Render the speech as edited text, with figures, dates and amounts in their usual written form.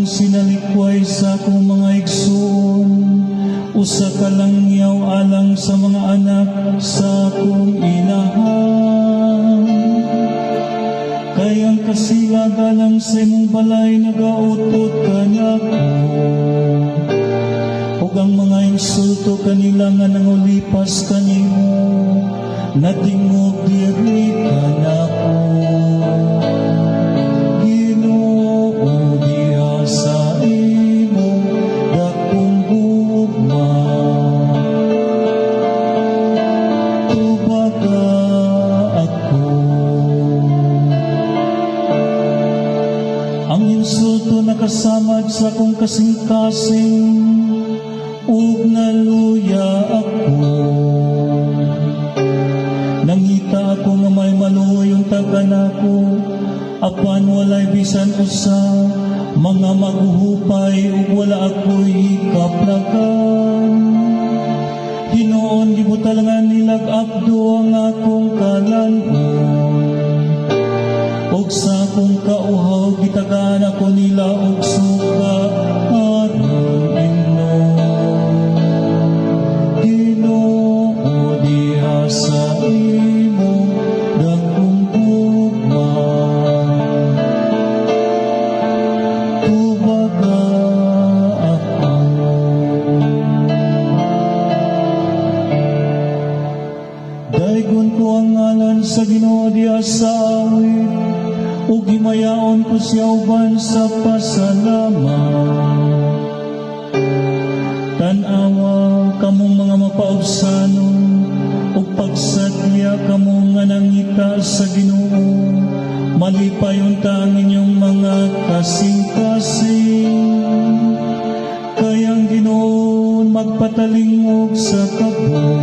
sinalikway sa akong mga igsoon, usa ka lang yaw alang sa mga anak sa akong inahan. Kayang kasilaga lang sa imong balay nagautot kanyako, ug ang mga insulto kanila nga nangulipas kanimo, natingog diri kanako. Ginoo diha sa imong dakong gugma, tubaga ako. Ang insulto nakasamad sa akong kasing-kasing, ug naluya ako. Nangita ako nga may maluyong taganako, apan walay bisan usa, mga maghuhupay ug wala ako'y hikaplagan. Hinoon gibutalangan nilag abdo ang akong kalanon, ug sa akong kauhaw gitagaan ako nila og suka aron inom. Ginoo diha sa imong dakong gugma, tubaga ako. Daygon ko ang ngalan sa Ginoo diha sa awit, ug himayaon ko siya uban sa pasalamat. Tan-awa kamong mga mapaubsanon, ug pagsadya kamong nga nangita sa Ginoo, malipay unta ang inyong mga kasing-kasing. Kayang Ginoo magpatalingog sa kabog,